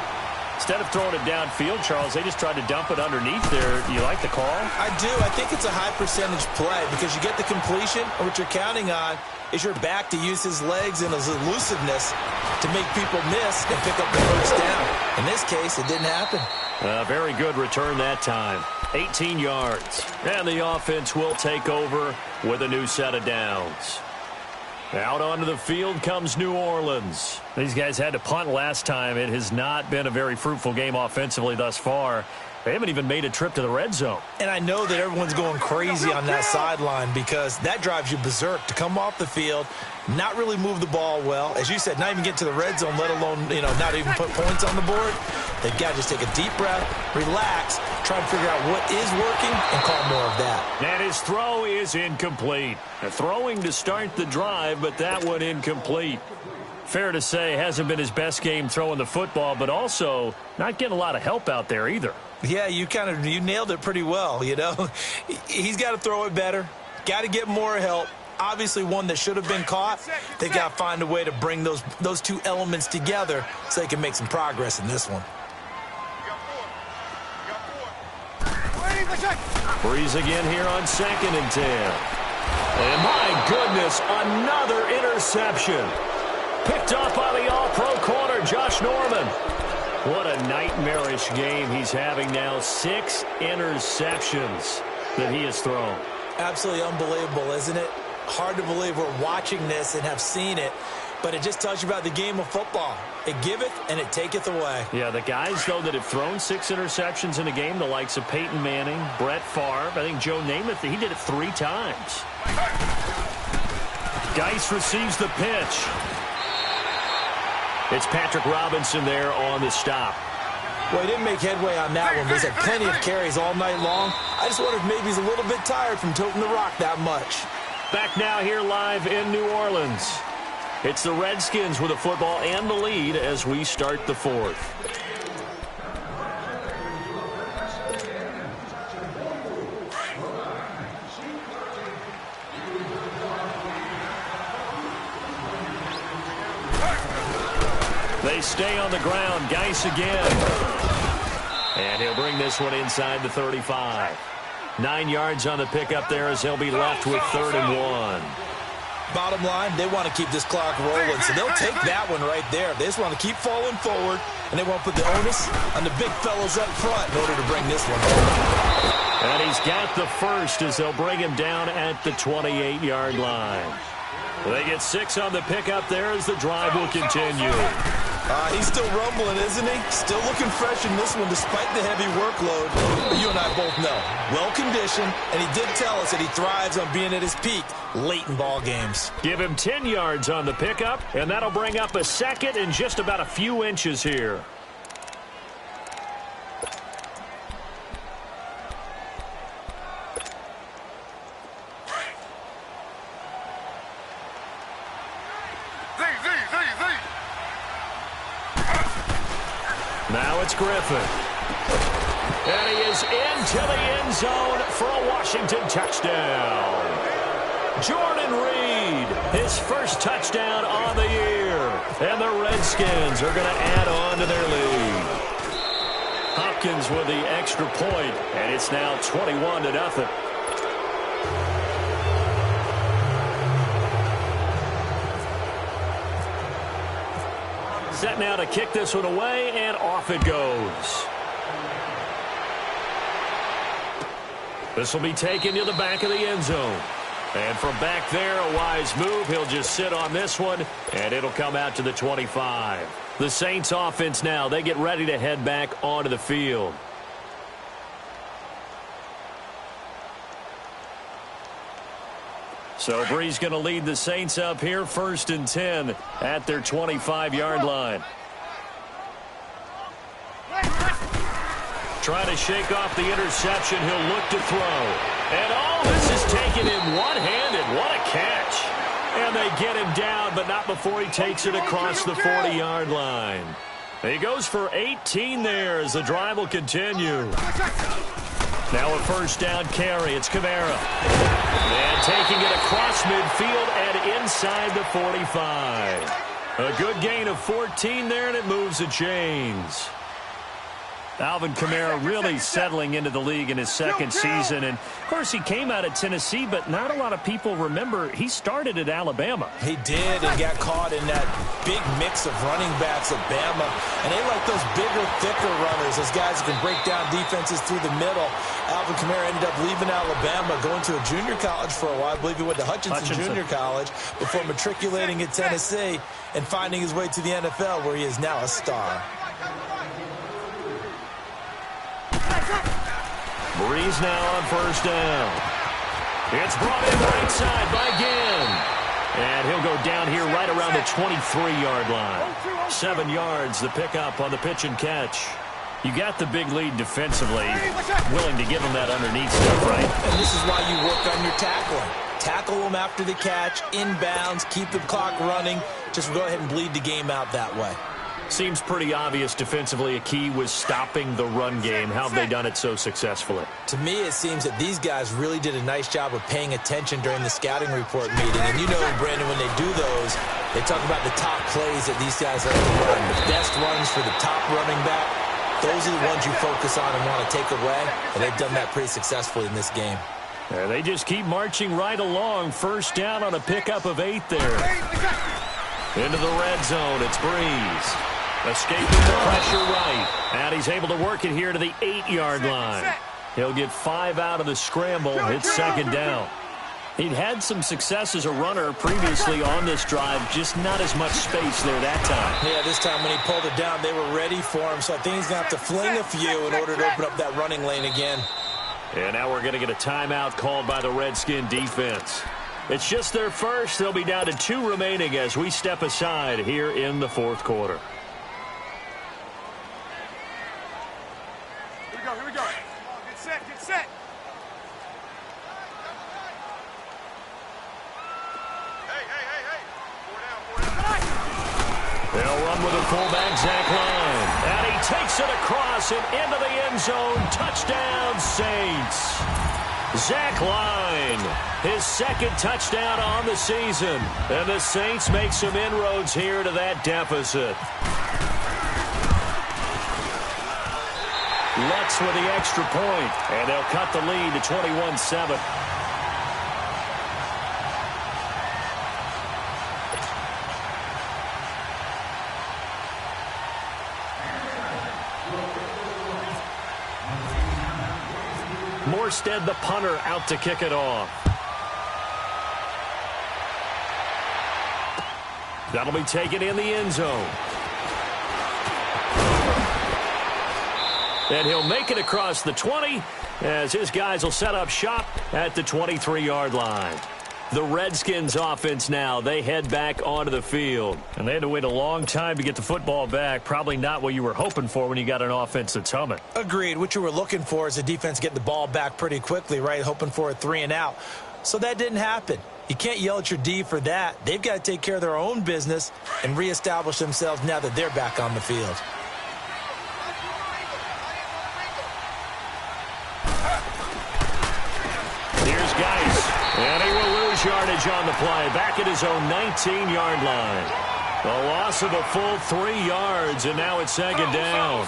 Instead of throwing it downfield, Charles, they just tried to dump it underneath there. Do you like the call? I do. I think it's a high-percentage play because you get the completion, and what you're counting on is your back to use his legs and his elusiveness to make people miss and pick up the first down. In this case, it didn't happen. Very good return that time. 18 yards. And the offense will take over with a new set of downs. Out onto the field comes New Orleans. These guys had to punt last time. It has not been a very fruitful game offensively thus far. They haven't even made a trip to the red zone. And I know that everyone's going crazy on that sideline because that drives you berserk to come off the field, not really move the ball well. As you said, not even get to the red zone, let alone, not even put points on the board. They've got to just take a deep breath, relax, try to figure out what is working, and call more of that. And his throw is incomplete. Throwing to start the drive, but that one incomplete. Fair to say, hasn't been his best game throwing the football, but also not getting a lot of help out there either. Yeah, you nailed it pretty well, He's got to throw it better, got to get more help. Obviously one that should have been caught. They've got to find a way to bring those two elements together so they can make some progress in this one. Breeze again here on 2nd and 10. And my goodness, another interception. Picked up by the all-pro corner, Josh Norman. What a nightmarish game he's having now. 6 interceptions that he has thrown. Absolutely unbelievable, isn't it? Hard to believe we're watching this and have seen it, but it just tells you about the game of football. It giveth and it taketh away. Yeah, the guys, though, that have thrown 6 interceptions in a game, the likes of Peyton Manning, Brett Favre, I think Joe Namath, he did it 3 times. Geis receives the pitch. It's Patrick Robinson there on the stop. Well, he didn't make headway on that one, but he's had plenty of carries all night long. I just wonder if maybe he's a little bit tired from toting the rock that much. Back now here live in New Orleans. It's the Redskins with the football and the lead as we start the 4th. They stay on the ground. Geis again. And he'll bring this one inside the 35. 9 yards on the pickup there as he'll be left with 3rd and 1. Bottom line, they want to keep this clock rolling, so they'll take that one right there. They just want to keep falling forward, and they won't put the onus on the big fellows up front in order to bring this one home. And he's got the first as they'll bring him down at the 28-yard line. They get 6 on the pickup there as the drive will continue. He's still rumbling, isn't he? Still looking fresh in this one despite the heavy workload. But you and I both know, well-conditioned, and he did tell us that he thrives on being at his peak late in ball games. Give him 10 yards on the pickup, and that'll bring up a 2nd and just about a few inches here. Now it's Griffin. And he is into the end zone for a Washington touchdown. Jordan Reed, his first touchdown on the year. And the Redskins are going to add on to their lead. Hopkins with the extra point, and it's now 21-0. Set now to kick this one away, and off it goes. This will be taken to the back of the end zone. And from back there, a wise move. He'll just sit on this one, and it'll come out to the 25. The Saints offense now, they get ready to head back onto the field. So Bree's going to lead the Saints up here, 1st and 10 at their 25-yard line. Trying to shake off the interception. He'll look to throw. And this is taken in one-handed. What a catch. And they get him down, but not before he takes it across the 40-yard line. He goes for 18 there as the drive will continue. Now a 1st down carry. It's Kamara. And taking it across midfield and inside the 45. A good gain of 14 there, and it moves the chains. Alvin Kamara really settling into the league in his 2nd season. And, of course, he came out of Tennessee, but not a lot of people remember he started at Alabama. He did, and got caught in that big mix of running backs at Bama. And they like those bigger, thicker runners, those guys who can break down defenses through the middle. Alvin Kamara ended up leaving Alabama, going to a junior college for a while. I believe he went to Hutchinson Junior College before matriculating at Tennessee and finding his way to the NFL, where he is now a star. Breeze now on 1st down. It's brought in right side by Ginn. And he'll go down here right around the 23-yard line. 7 yards, the pickup on the pitch and catch. You got the big lead defensively. Willing to give him that underneath stuff, right? And this is why you work on your tackling. Tackle them after the catch, inbounds, keep the clock running. Just go ahead and bleed the game out that way. Seems pretty obvious defensively a key was stopping the run game. How have they done it so successfully? To me, it seems that these guys really did a nice job of paying attention during the scouting report meeting. And you know, Brandon, when they do those, they talk about the top plays that these guys like to run. The best runs for the top running back, those are the ones you focus on and want to take away. And they've done that pretty successfully in this game. Yeah, they just keep marching right along. 1st down on a pickup of 8 there. Into the red zone, it's Breeze. Escaping the pressure right. And he's able to work it here to the 8-yard line. He'll get 5 out of the scramble. It's 2nd down. He'd had some success as a runner previously on this drive, just not as much space there that time. Yeah, this time when he pulled it down, they were ready for him. So I think he's going to have to fling a few in order to open up that running lane again. And now we're going to get a timeout called by the Redskin defense. It's just their first. They'll be down to 2 remaining as we step aside here in the 4th quarter. Here we go. Get set, get set. Hey. 4 down. They'll run with the fullback, Zach Line. And he takes it across and into the end zone. Touchdown, Saints. Zach Line, his 2nd touchdown on the season. And the Saints make some inroads here to that deficit. Lutz with the extra point, and they'll cut the lead to 21-7. Morstead, the punter, out to kick it off. That'll be taken in the end zone. And he'll make it across the 20 as his guys will set up shop at the 23-yard line. The Redskins offense now, they head back onto the field. And they had to wait a long time to get the football back. Probably not what you were hoping for when you got an offense that's humming. Agreed. What you were looking for is the defense get the ball back pretty quickly, right? Hoping for a 3-and-out. So that didn't happen. You can't yell at your D for that. They've got to take care of their own business and reestablish themselves now that they're back on the field. Here's Geis, and he will lose yardage on the play, back at his own 19-yard line. A loss of a full 3 yards, and now it's second down.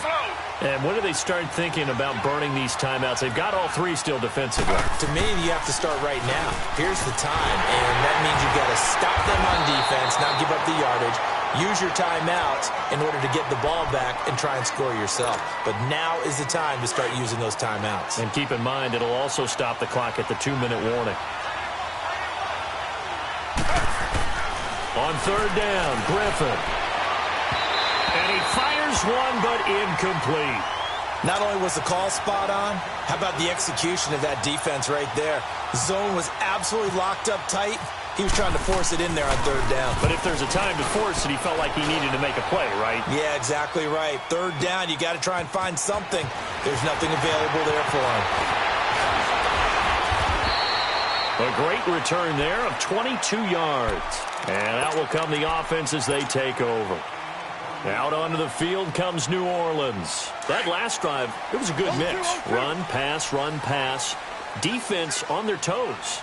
And when do they start thinking about burning these timeouts? They've got all 3 still defensively. To me, you have to start right now. Here's the time, and that means you've got to stop them on defense, not give up the yardage. Use your timeouts in order to get the ball back and try and score yourself. But now is the time to start using those timeouts. And keep in mind, it'll also stop the clock at the 2-minute warning. On third down, Griffin. And he fires one, but incomplete. Not only was the call spot on, how about the execution of that defense right there? The zone was absolutely locked up tight. He was trying to force it in there on third down. But if there's a time to force it, he felt like he needed to make a play, right? Yeah, exactly right. Third down, you got to try and find something. There's nothing available there for him. A great return there of 22 yards. And out will come the offense as they take over. Out onto the field comes New Orleans. That last drive, it was a good mix. Run, pass, defense on their toes.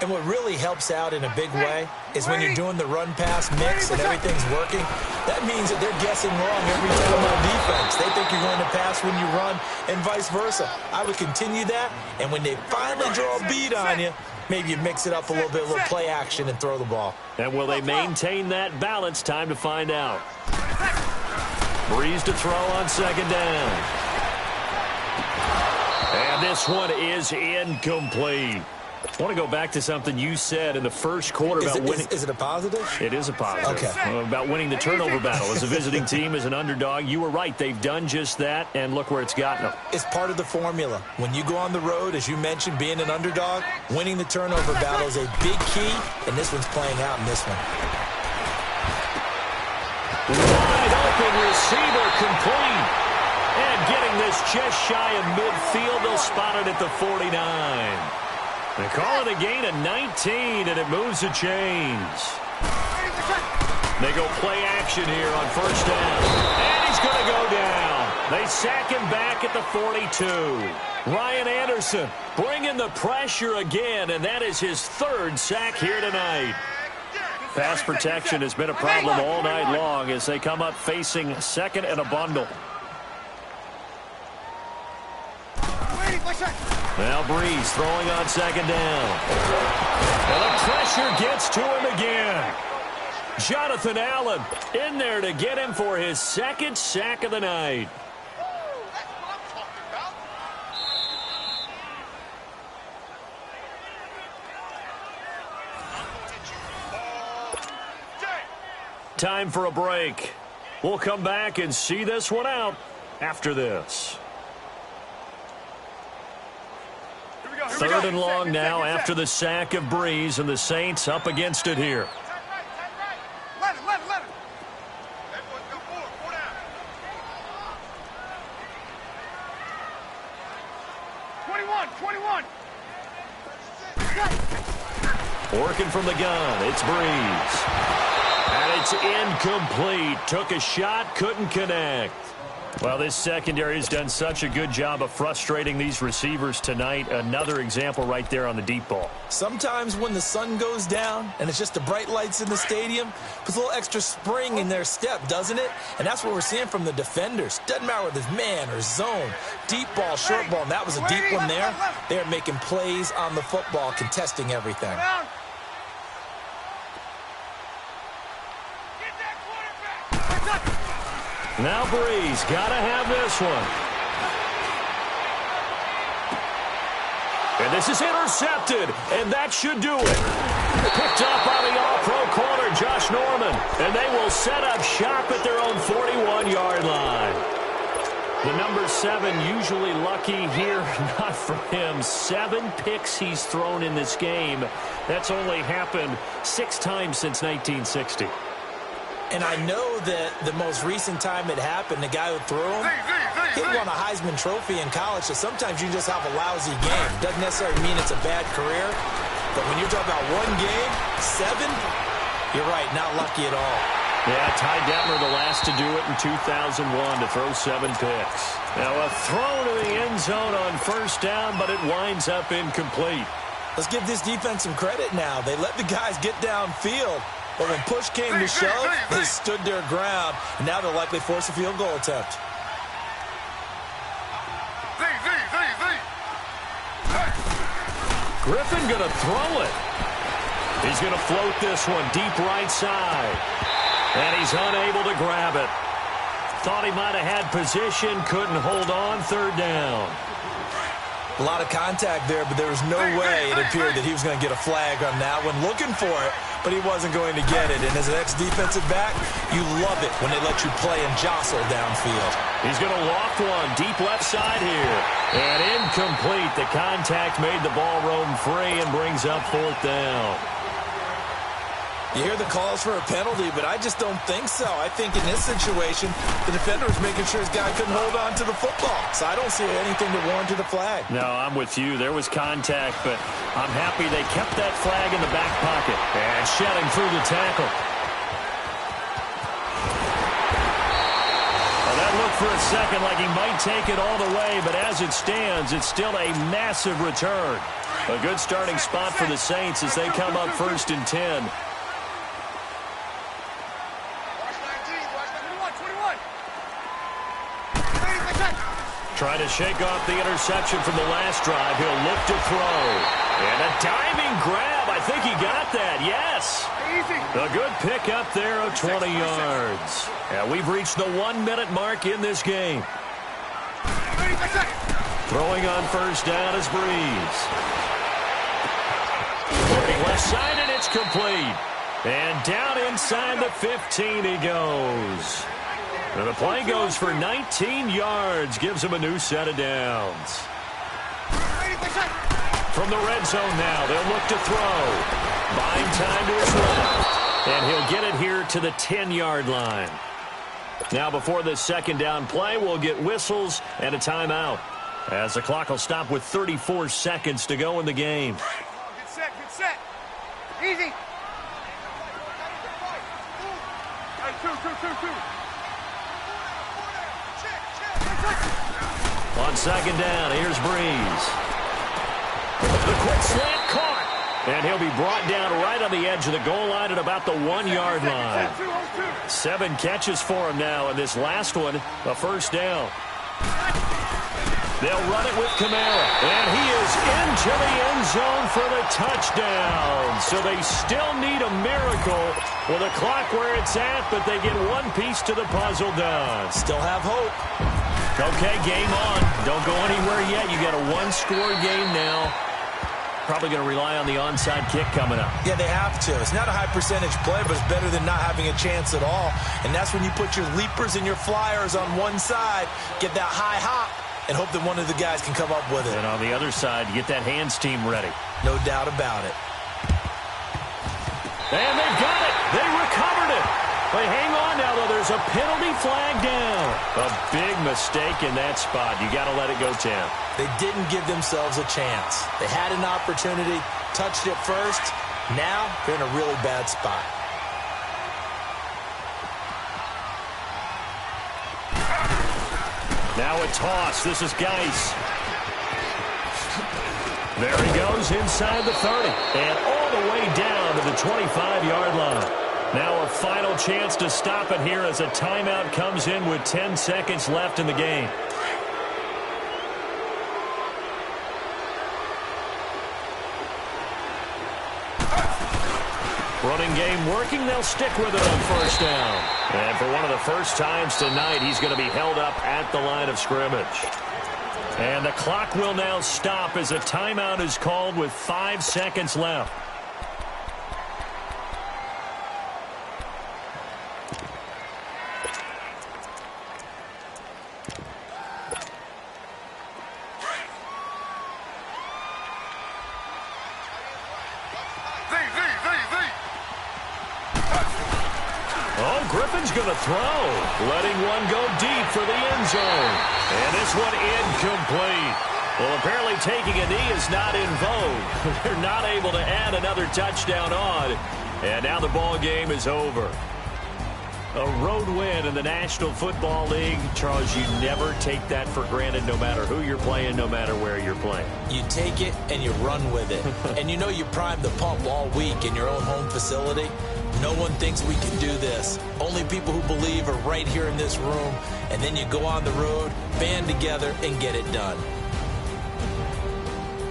And what really helps out in a big way is when you're doing the run-pass mix and everything's working, that means that they're guessing wrong every time on defense. They think you're going to pass when you run and vice versa. I would continue that, and when they finally draw a beat on you, maybe you mix it up a little bit, a little play action, and throw the ball. And will they maintain that balance? Time to find out. Breeze to throw on second down. And this one is incomplete. I want to go back to something you said in the first quarter about winning. Is it a positive? It is a positive. Okay. About winning the turnover battle. As a visiting team, as an underdog, you were right. They've done just that, and look where it's gotten them. It's part of the formula. When you go on the road, as you mentioned, being an underdog, winning the turnover battle is a big key, and this one's playing out in this one. Wide open receiver complete. And getting this just shy of midfield, they'll spot it at the 49. They call it a gain of 19, and it moves the chains. They go play action here on first down. And he's going to go down. They sack him back at the 42. Ryan Anderson bringing the pressure again, and that is his 3rd sack here tonight. Pass protection has been a problem all night long as they come up facing second and a bundle. Now Breeze throwing on second down. And the pressure gets to him again. Jonathan Allen in there to get him for his 2nd sack of the night. Time for a break. We'll come back and see this one out after this. 3rd and long now after the sack of Breeze, and the Saints up against it here. Let it. Everyone go forward. 4 down. 21. Working from the gun, it's Breeze. And it's incomplete. Took a shot, couldn't connect. Well, this secondary has done such a good job of frustrating these receivers tonight. Another example right there on the deep ball. Sometimes when the sun goes down and it's just the bright lights in the stadium, puts a little extra spring in their step, doesn't it? And that's what we're seeing from the defenders. Doesn't matter whether it's man or zone, deep ball, short ball, and that was a deep one there. They're making plays on the football, contesting everything. Now Breeze, gotta have this one. And this is intercepted, and that should do it. Picked up by the all-pro corner, Josh Norman, and they will set up shop at their own 41-yard line. The number 7 usually lucky here, not for him. 7 picks he's thrown in this game. That's only happened 6 times since 1960. And I know that the most recent time it happened, the guy who threw him, he won a Heisman Trophy in college, so sometimes you just have a lousy game. Doesn't necessarily mean it's a bad career, but when you're talking about one game, 7, you're right, not lucky at all. Yeah, Ty Detmer, the last to do it in 2001 to throw 7 picks. Now a throw to the end zone on first down, but it winds up incomplete. Let's give this defense some credit now. They let the guys get downfield. But when push came to shove, they stood their ground, and now they'll likely force a field goal attempt. Griffin going to throw it. He's going to float this one deep right side. And he's unable to grab it. Thought he might have had position, couldn't hold on, third down. A lot of contact there, but there was no way it appeared that he was going to get a flag on that one. Looking for it, but he wasn't going to get it. And as an ex-defensive back, you love it when they let you play and jostle downfield. He's going to loft one deep left side here. And incomplete. The contact made the ball roam free and brings up fourth down. You hear the calls for a penalty, but I just don't think so. I think in this situation, the defender was making sure his guy couldn't hold on to the football. So I don't see anything to warrant a flag. No, I'm with you. There was contact, but I'm happy they kept that flag in the back pocket. And shedding through the tackle. Well, that looked for a second like he might take it all the way, but as it stands, it's still a massive return. A good starting spot for the Saints as they come up 1st and 10. Trying to shake off the interception from the last drive. He'll look to throw. And a diving grab. I think he got that. Yes. A good pick up there of 20 yards. And we've reached the 1-minute mark in this game. Throwing on first down is Breeze. Looking left side, and it's complete. And down inside the 15 he goes. And the play goes for 19 yards, gives him a new set of downs. From the red zone now, they'll look to throw. Buying time to his left. And he'll get it here to the 10-yard line. Now before this second down play, we'll get whistles and a timeout, as the clock will stop with 34 seconds to go in the game. Good set. Easy. Two. On second down, here's Breeze. The quick slant caught. And he'll be brought down right on the edge of the goal line at about the 1-yard line. 7 catches for him now, and this last one, a first down. They'll run it with Kamara. And he is into the end zone for the touchdown. So they still need a miracle with a clock where it's at, but they get one piece to the puzzle done. Still have hope. Okay, game on. Don't go anywhere yet. You got a 1-score game now. Probably going to rely on the onside kick coming up. Yeah, they have to. It's not a high percentage play, but it's better than not having a chance at all. And that's when you put your leapers and your flyers on one side, get that high hop, and hope that one of the guys can come up with it. And on the other side, get that hands team ready. No doubt about it. And they've got it. They recovered it. But hang on now, though. There's a penalty flag down. A big mistake in that spot. You got to let it go, Tim. They didn't give themselves a chance. They had an opportunity, touched it first. Now they're in a really bad spot. Now a toss. This is Geis. There he goes inside the 30 and all the way down to the 25-yard line. Now a final chance to stop it here as a timeout comes in with 10 seconds left in the game. Running game working. They'll stick with it on first down. And for one of the first times tonight, he's going to be held up at the line of scrimmage. And the clock will now stop as a timeout is called with 5 seconds left. Griffin's going to throw, letting one go deep for the end zone. And this one incomplete. Well, apparently taking a knee is not in vogue. They're not able to add another touchdown on. And now the ball game is over. A road win in the National Football League. Charles, you never take that for granted no matter who you're playing, no matter where you're playing. You take it and you run with it. And you know you primed the pump all week in your own home facility. No one thinks we can do this. Only people who believe are right here in this room. And then you go on the road, band together, and get it done.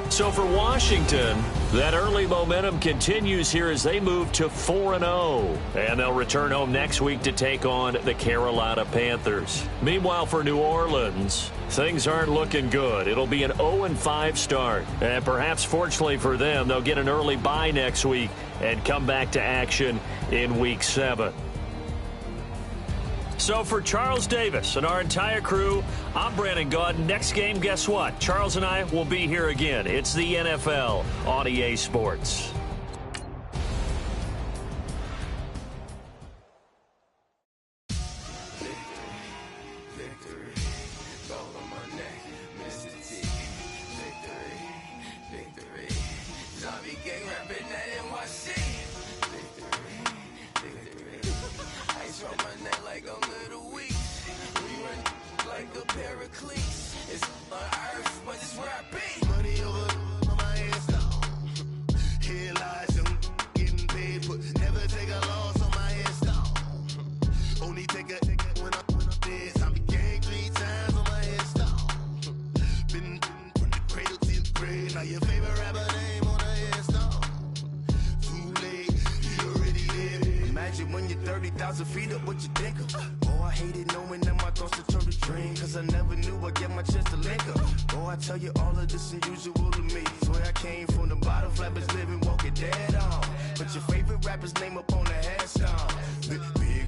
So for Washington, that early momentum continues here as they move to 4-0. And they'll return home next week to take on the Carolina Panthers. Meanwhile, for New Orleans, things aren't looking good. It'll be an 0-5 start. And perhaps fortunately for them, they'll get an early bye next week and come back to action in Week 7. So for Charles Davis and our entire crew, I'm Brandon Gaudin. Next game, guess what? Charles and I will be here again. It's the NFL on EA Sports. Put your favorite rapper's name up on the headstone. Big